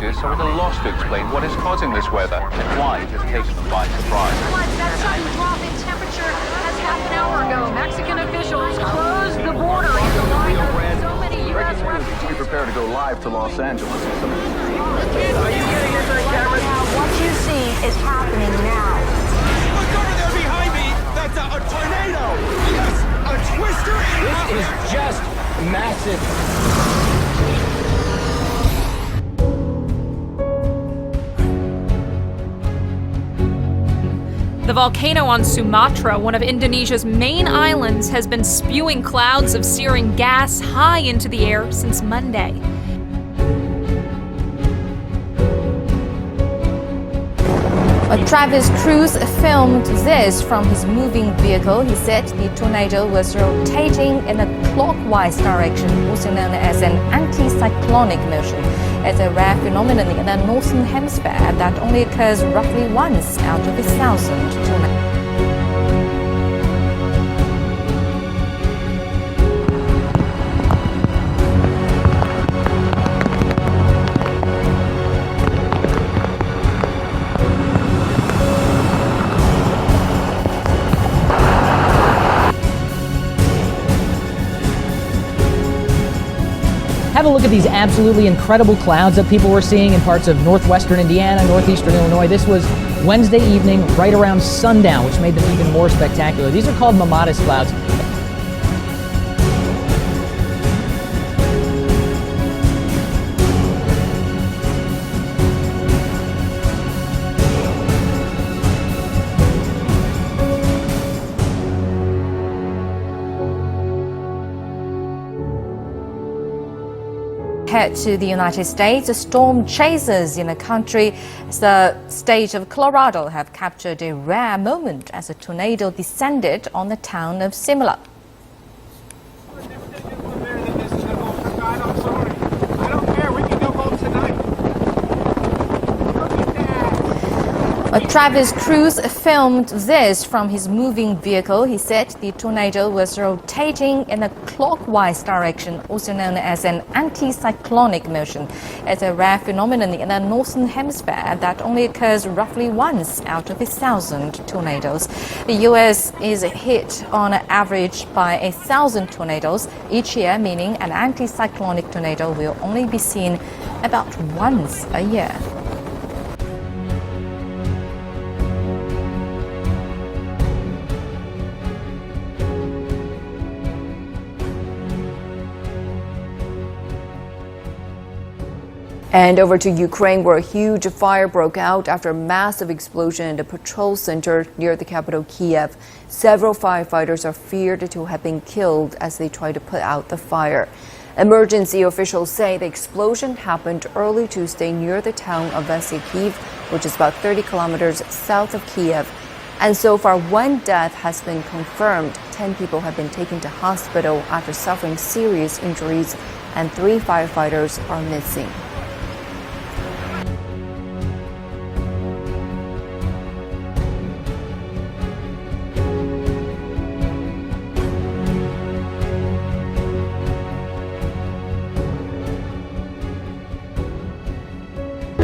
meteorologists are at a loss to explain what is causing this weather and why it has taken them by surprise. That sudden drop in temperature as half an hour ago. Mexican officials closed the border in the light of so many U.S. refugees. Be prepared to go live to Los Angeles. Are you getting into the camera? What you see is happening now. Look over there behind me! That's a tornado! Yes, a twister! This is just massive. The volcano on Sumatra, one of Indonesia's main islands, has been spewing clouds of searing gas high into the air since Monday. Travis Cruz filmed this from his moving vehicle. He said the tornado was rotating in a clockwise direction, also known as an anticyclonic motion. It's a rare phenomenon in the northern hemisphere that only occurs roughly once out of 1,000 tornadoes. Have a look at these absolutely incredible clouds that people were seeing in parts of northwestern Indiana, northeastern Illinois. This was Wednesday evening, right around sundown, which made them even more spectacular. These are called mammatus clouds. Head to the United States, storm chasers in the country, the state of Colorado, have captured a rare moment as a tornado descended on the town of Simla. Travis Cruz filmed this from his moving vehicle. He said the tornado was rotating in a clockwise direction, also known as an anticyclonic motion. It's a rare phenomenon in the northern hemisphere that only occurs roughly once out of 1,000 tornadoes. The U.S. is hit on average by 1,000 tornadoes each year, meaning an anticyclonic tornado will only be seen about once a year. And over to Ukraine, where a huge fire broke out after a massive explosion in the patrol center near the capital, Kiev. Several firefighters are feared to have been killed as they try to put out the fire. Emergency officials say the explosion happened early Tuesday near the town of Vesikiev, which is about 30 kilometers south of Kiev. And so far, one death has been confirmed. 10 people have been taken to hospital after suffering serious injuries, and 3 firefighters are missing.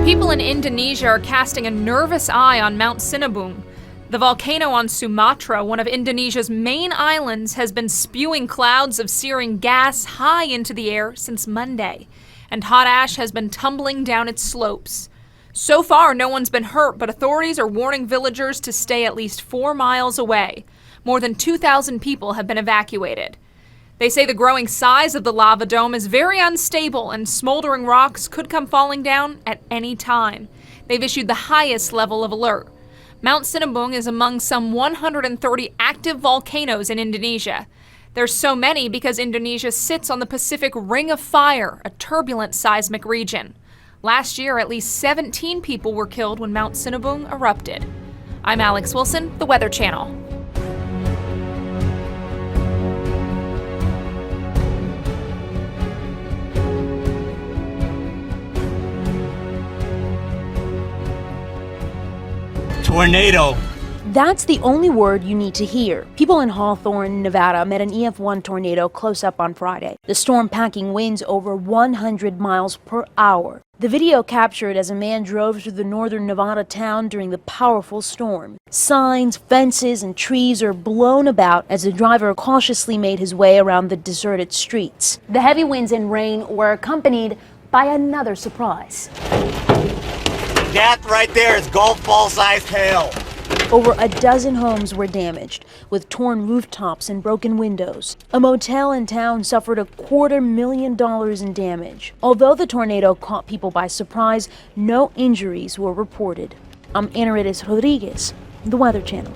People in Indonesia are casting a nervous eye on Mount Sinabung. The volcano on Sumatra, one of Indonesia's main islands, has been spewing clouds of searing gas high into the air since Monday, and hot ash has been tumbling down its slopes. So far, no one's been hurt, but authorities are warning villagers to stay at least 4 miles away. More than 2,000 people have been evacuated. They say the growing size of the lava dome is very unstable and smoldering rocks could come falling down at any time. They've issued the highest level of alert. Mount Sinabung is among some 130 active volcanoes in Indonesia. There's so many because Indonesia sits on the Pacific Ring of Fire, a turbulent seismic region. Last year, at least 17 people were killed when Mount Sinabung erupted. I'm Alex Wilson, The Weather Channel. Tornado. That's the only word you need to hear. People in Hawthorne, Nevada met an EF1 tornado close up on Friday. The storm packing winds over 100 miles per hour. The video captured as a man drove through the northern Nevada town during the powerful storm. Signs, fences, and trees are blown about as the driver cautiously made his way around the deserted streets. The heavy winds and rain were accompanied by another surprise. That right there is golf ball-sized hail. Over a dozen homes were damaged, with torn rooftops and broken windows. A motel in town suffered $250,000 in damage. Although the tornado caught people by surprise, no injuries were reported. I'm Anarides Rodriguez, the Weather Channel.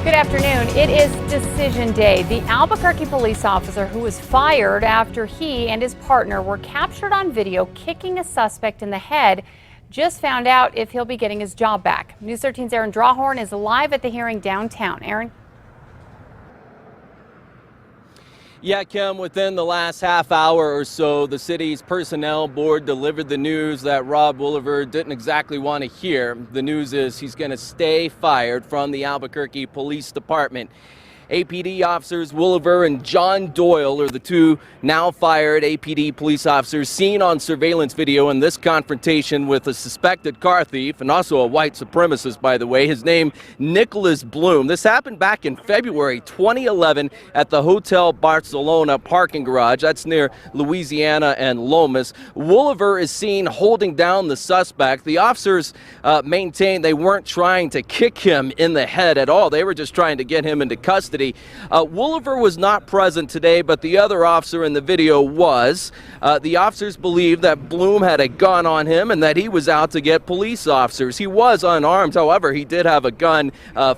Good afternoon. It is decision day. The Albuquerque police officer who was fired after he and his partner were captured on video kicking a suspect in the head just found out if he'll be getting his job back. News 13's Aaron Drawhorn is live at the hearing downtown. Aaron? Yeah, Kim, within the last half hour or so, the city's personnel board delivered the news that Rob Wooliver didn't exactly want to hear. The news is he's going to stay fired from the Albuquerque Police Department. APD officers Wooliver and John Doyle are the two now fired APD police officers seen on surveillance video in this confrontation with a suspected car thief and also a white supremacist, by the way. His name, Nicholas Bloom. This happened back in February 2011 at the Hotel Barcelona parking garage. That's near Louisiana and Lomas. Wooliver is seen holding down the suspect. The officers maintain they weren't trying to kick him in the head at all. They were just trying to get him into custody. Wooliver was not present today, but the other officer in the video was. The officers believe that Bloom had a gun on him and that he was out to get police officers. He was unarmed, however, he did have a gun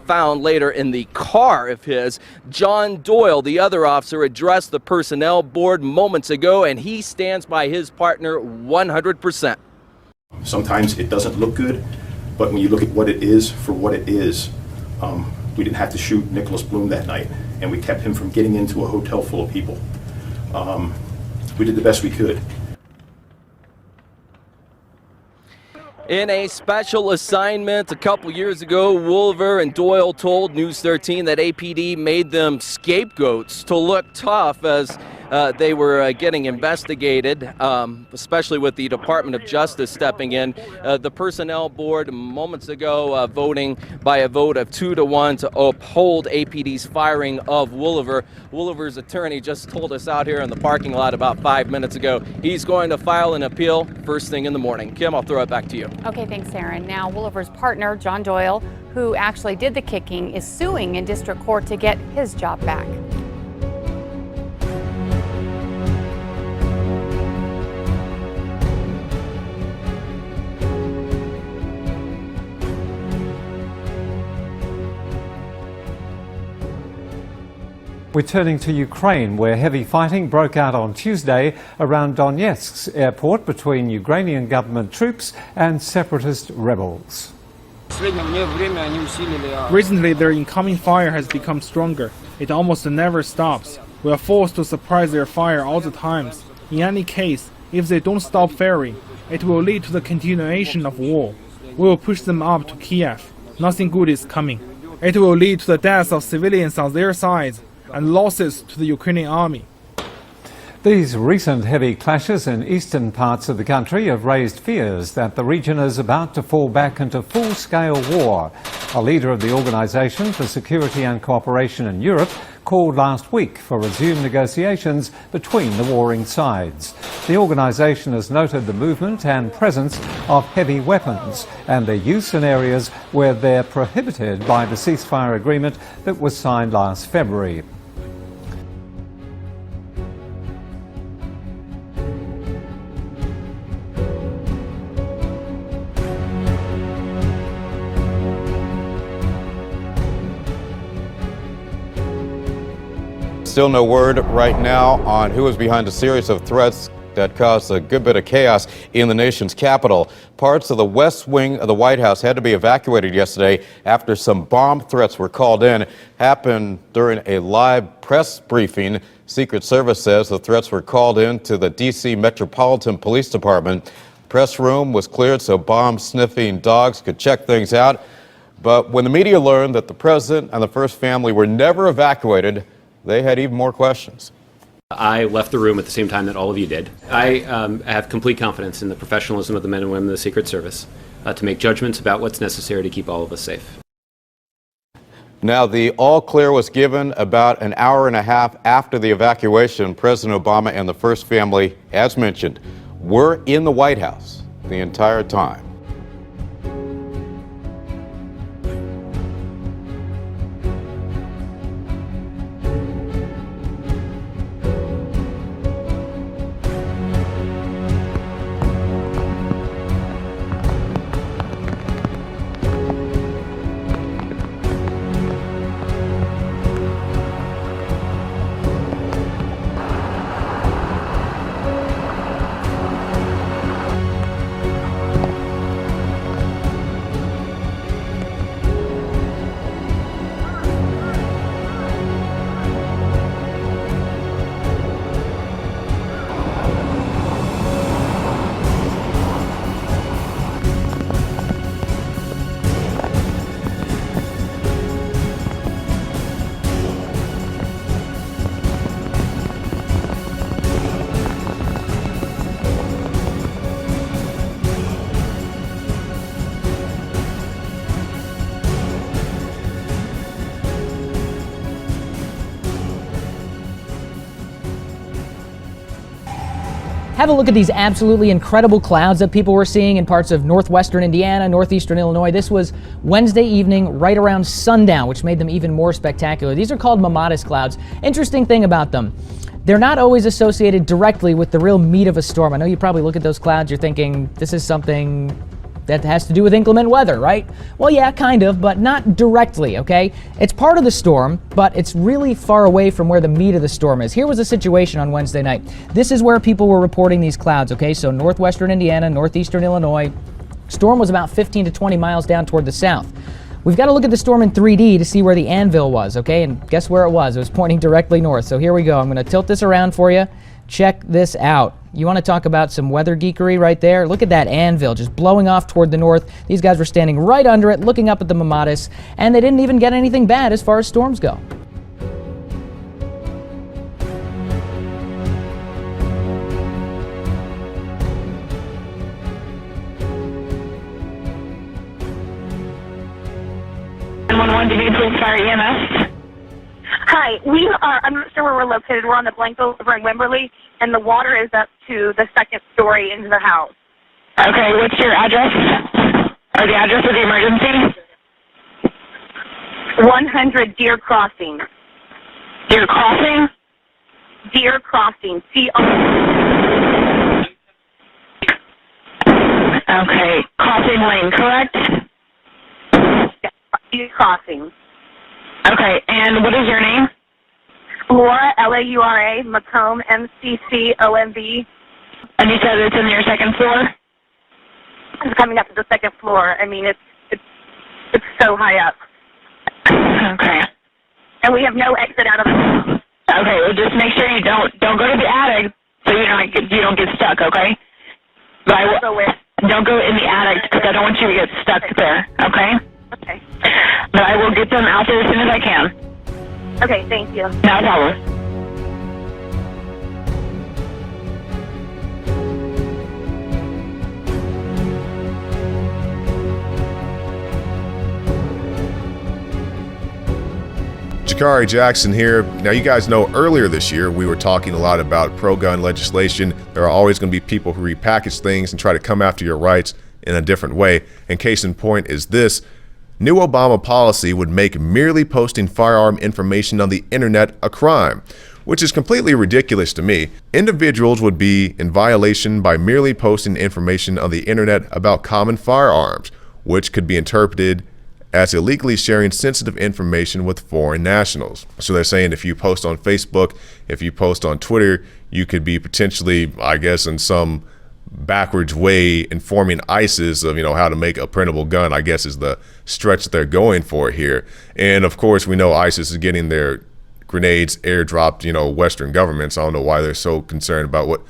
found later in the car of his. John Doyle, the other officer, addressed the personnel board moments ago, and he stands by his partner 100%. Sometimes it doesn't look good, but when you look at what it is for what it is, we didn't have to shoot Nicholas Bloom that night, and we kept him from getting into a hotel full of people. We did the best we could. In a special assignment a couple years ago, Wooliver and Doyle told News 13 that APD made them scapegoats to look tough as they were getting investigated, especially with the Department of Justice stepping in. The Personnel Board moments ago voting by a vote of 2-1 to uphold APD's firing of Wooliver. Wooliver's attorney just told us out here in the parking lot about 5 minutes ago he's going to file an appeal first thing in the morning. Kim, I'll throw it back to you. Okay, thanks, Aaron. Now, Wooliver's partner, John Doyle, who actually did the kicking, is suing in district court to get his job back. We're turning to Ukraine, where heavy fighting broke out on Tuesday around Donetsk's airport between Ukrainian government troops and separatist rebels. Recently, their incoming fire has become stronger. It almost never stops. We are forced to suppress their fire all the times. In any case, if they don't stop firing, it will lead to the continuation of war. We will push them up to Kiev. Nothing good is coming. It will lead to the deaths of civilians on their sides and losses to the Ukrainian army. These recent heavy clashes in eastern parts of the country have raised fears that the region is about to fall back into full-scale war. A leader of the Organisation for Security and Cooperation in Europe called last week for resumed negotiations between the warring sides. The organisation has noted the movement and presence of heavy weapons and their use in areas where they're prohibited by the ceasefire agreement that was signed last February. Still no word right now on who is behind a series of threats that caused a good bit of chaos in the nation's capital. Parts of the West Wing of the White House had to be evacuated yesterday after some bomb threats were called in. Happened during a live press briefing. Secret Service says the threats were called in to the D.C. Metropolitan Police Department. Press room was cleared so bomb-sniffing dogs could check things out. But when the media learned that the president and the first family were never evacuated, they had even more questions. I left the room at the same time that all of you did. I have complete confidence in the professionalism of the men and women of the Secret Service to make judgments about what's necessary to keep all of us safe. Now, the all clear was given about an hour and a half after the evacuation. President Obama and the first family, as mentioned, were in the White House the entire time. Have a look at these absolutely incredible clouds that people were seeing in parts of northwestern Indiana, northeastern Illinois. This was Wednesday evening, right around sundown, which made them even more spectacular. These are called mammatus clouds. Interesting thing about them, they're not always associated directly with the real meat of a storm. I know you probably look at those clouds, you're thinking, this is something that has to do with inclement weather, right? Well, yeah, kind of, but not directly, okay? It's part of the storm, but it's really far away from where the meat of the storm is. Here was the situation on Wednesday night. This is where people were reporting these clouds, okay? So northwestern Indiana, northeastern Illinois. Storm was about 15 to 20 miles down toward the south. We've got to look at the storm in 3D to see where the anvil was, okay? And guess where it was? It was pointing directly north. So here we go. I'm going to tilt this around for you. Check this out. You want to talk about some weather geekery right there? Look at that anvil just blowing off toward the north. These guys were standing right under it, looking up at the mammatus, and they didn't even get anything bad as far as storms go. 911, do you need police, fire, EMS? Hi, I'm not sure where we're located. We're on the Blanco over in Wimberley, and the water is up to the second story into the house. Okay, what's your address? Or the address of the emergency? 100 Deer Crossing. Deer Crossing? Deer Crossing. Okay, Crossing Lane, correct? Yeah, Deer Crossing. Okay, and what is your name? Laura, Laura, McComb, MCCOMB. And you said it's in your second floor? It's coming up to the second floor. I mean, it's so high up. Okay. And we have no exit out of it. Okay, well, just make sure you don't go to the attic so you don't get stuck, okay? But don't go in the attic because I don't want you to get stuck there, okay? Okay. But I will get them out there as soon as I can. Okay, thank you. No problem. Jakari Jackson here. Now, you guys know earlier this year we were talking a lot about pro-gun legislation. There are always going to be people who repackage things and try to come after your rights in a different way. And case in point is this. New Obama policy would make merely posting firearm information on the internet a crime, which is completely ridiculous to me. Individuals would be in violation by merely posting information on the internet about common firearms, which could be interpreted as illegally sharing sensitive information with foreign nationals. So they're saying if you post on Facebook, if you post on Twitter, you could be potentially, I guess, in some backwards way informing ISIS of, how to make a printable gun, I guess is the stretch that they're going for here. And of course, we know ISIS is getting their grenades airdropped, Western governments. I don't know why they're so concerned about what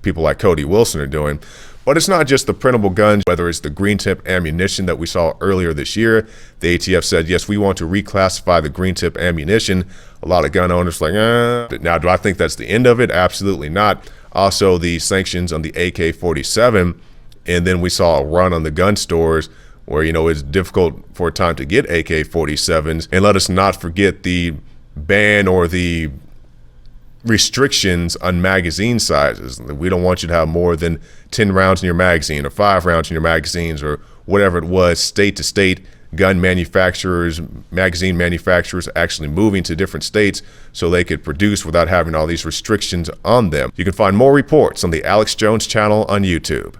people like Cody Wilson are doing. But it's not just the printable guns, whether it's the green tip ammunition that we saw earlier this year. The ATF said, yes, we want to reclassify the green tip ammunition. A lot of gun owners like, Now, do I think that's the end of it? Absolutely not. Also, the sanctions on the AK-47. And then we saw a run on the gun stores where, it's difficult for a time to get AK-47s. And let us not forget the ban or the restrictions on magazine sizes. We don't want you to have more than 10 rounds in your magazine or 5 rounds in your magazines or whatever it was. State to state, gun manufacturers, magazine manufacturers actually moving to different states so they could produce without having all these restrictions on them. You can find more reports on the Alex Jones channel on YouTube.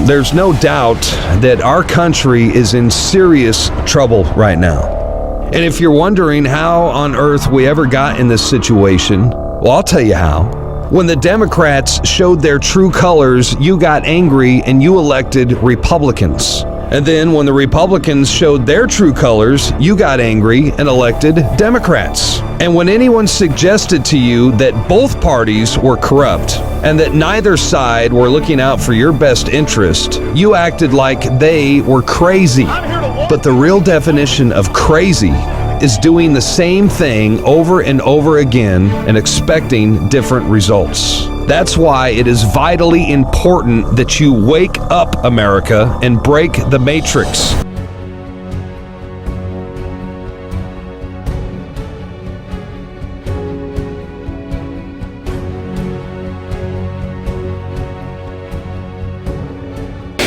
There's no doubt that our country is in serious trouble right now. And if you're wondering how on earth we ever got in this situation, well, I'll tell you how. When the Democrats showed their true colors, you got angry and you elected Republicans. And then when the Republicans showed their true colors, you got angry and elected Democrats. And when anyone suggested to you that both parties were corrupt and that neither side were looking out for your best interest, you acted like they were crazy. But the real definition of crazy is doing the same thing over and over again and expecting different results. That's why it is vitally important that you wake up, America, and break the matrix.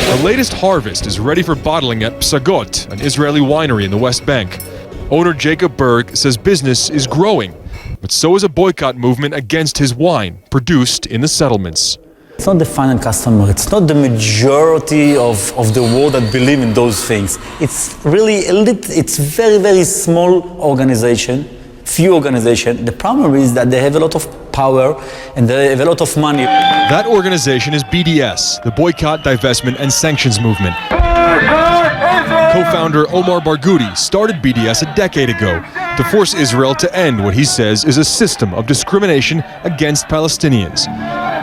The latest harvest is ready for bottling at Psagot, an Israeli winery in the West Bank. Owner Jacob Berg says business is growing, but so is a boycott movement against his wine, produced in the settlements. It's not the final customer, it's not the majority of the world that believe in those things. It's really it's very, very small organization, few organization. The problem is that they have a lot of power and they have a lot of money. That organization is BDS, the Boycott, Divestment and Sanctions Movement. Co-founder Omar Barghouti started BDS a decade ago to force Israel to end what he says is a system of discrimination against Palestinians.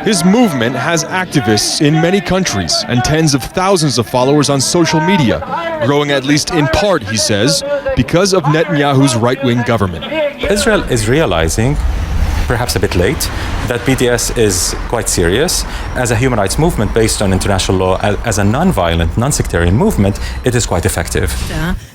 His movement has activists in many countries and tens of thousands of followers on social media, growing at least in part, he says, because of Netanyahu's right-wing government. Israel is realizing perhaps a bit late, that BDS is quite serious. As a human rights movement based on international law, as a non-violent, non-sectarian movement, it is quite effective.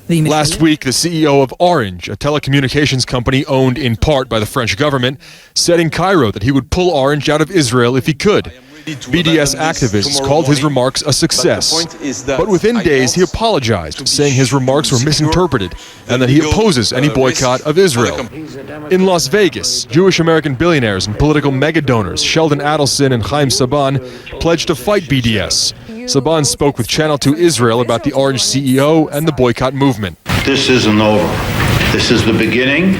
Last week, the CEO of Orange, a telecommunications company owned in part by the French government, said in Cairo that he would pull Orange out of Israel if he could. BDS activists called his remarks a success, but within days he apologized, saying his remarks were misinterpreted and that he opposes any boycott of Israel. In Las Vegas, Jewish American billionaires and political mega-donors Sheldon Adelson and Chaim Saban pledged to fight BDS. Saban spoke with Channel 2 Israel about the Orange CEO and the boycott movement. This isn't over. This is the beginning,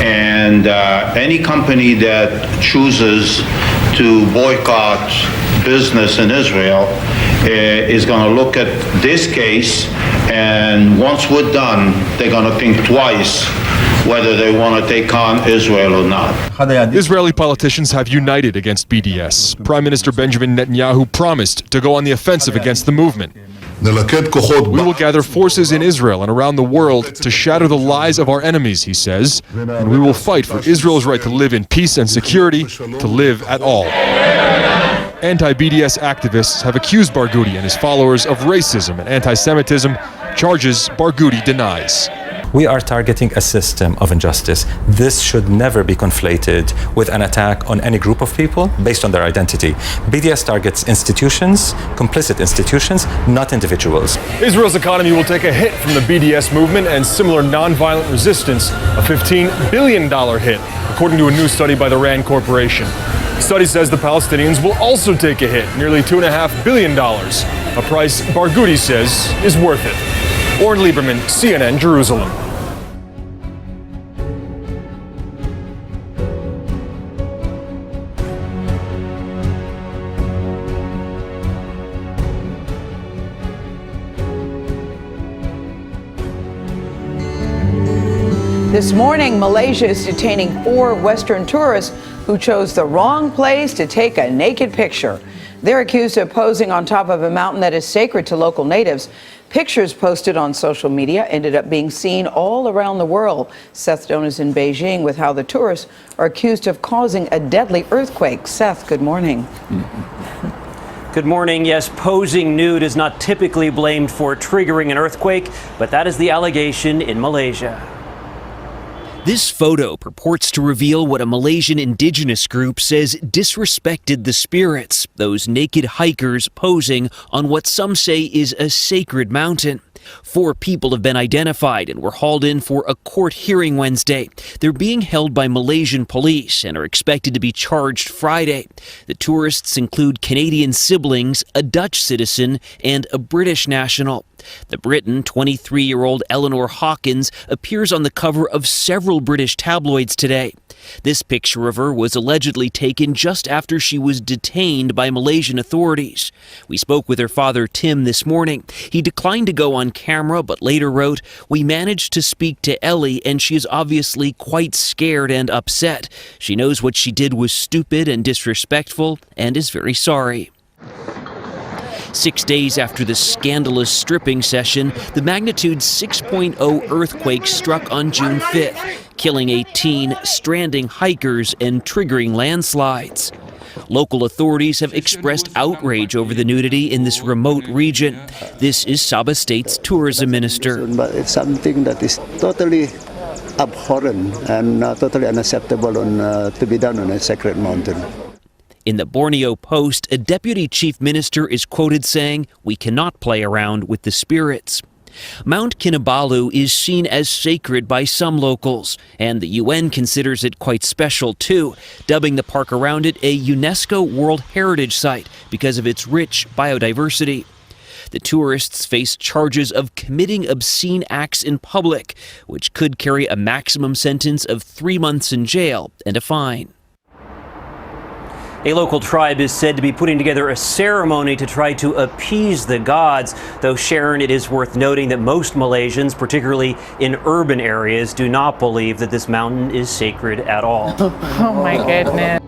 and any company that chooses to boycott business in Israel is going to look at this case, and once we're done, they're going to think twice whether they want to take on Israel or not. Israeli politicians have united against BDS. Prime Minister Benjamin Netanyahu promised to go on the offensive against the movement. We will gather forces in Israel and around the world to shatter the lies of our enemies, he says, and we will fight for Israel's right to live in peace and security, to live at all. Anti-BDS activists have accused Barghouti and his followers of racism and anti-Semitism, charges Barghouti denies. We are targeting a system of injustice. This should never be conflated with an attack on any group of people based on their identity. BDS targets institutions, complicit institutions, not individuals. Israel's economy will take a hit from the BDS movement and similar nonviolent resistance, a $15 billion hit, according to a new study by the RAND Corporation. The study says the Palestinians will also take a hit, nearly $2.5 billion, a price Barghouti says is worth it. Oren Lieberman, CNN, Jerusalem. This morning, Malaysia is detaining 4 Western tourists who chose the wrong place to take a naked picture. They're accused of posing on top of a mountain that is sacred to local natives. Pictures posted on social media ended up being seen all around the world. Seth Doan is in Beijing with how the tourists are accused of causing a deadly earthquake. Seth, good morning. Good morning. Yes, posing nude is not typically blamed for triggering an earthquake, but that is the allegation in Malaysia. This photo purports to reveal what a Malaysian indigenous group says disrespected the spirits, those naked hikers posing on what some say is a sacred mountain. 4 people have been identified and were hauled in for a court hearing Wednesday. They're being held by Malaysian police and are expected to be charged Friday. The tourists include Canadian siblings, a Dutch citizen, and a British national. The Briton, 23-year-old Eleanor Hawkins, appears on the cover of several British tabloids today. This picture of her was allegedly taken just after she was detained by Malaysian authorities. We spoke with her father, Tim, this morning. He declined to go on camera, but later wrote, "We managed to speak to Ellie, and she is obviously quite scared and upset. She knows what she did was stupid and disrespectful and is very sorry." 6 days after the scandalous stripping session, the magnitude 6.0 earthquake struck on June 5th, killing 18, stranding hikers, and triggering landslides. Local authorities have expressed outrage over the nudity in this remote region. This is Sabah State's tourism minister. But it's something that is totally abhorrent and totally unacceptable to be done on a sacred mountain. In the Borneo Post, a deputy chief minister is quoted saying, "We cannot play around with the spirits." Mount Kinabalu is seen as sacred by some locals, and the UN considers it quite special too, dubbing the park around it a UNESCO World Heritage Site because of its rich biodiversity. The tourists face charges of committing obscene acts in public, which could carry a maximum sentence of 3 months in jail and a fine. A local tribe is said to be putting together a ceremony to try to appease the gods. Though, Sharon, it is worth noting that most Malaysians, particularly in urban areas, do not believe that this mountain is sacred at all. Oh my goodness.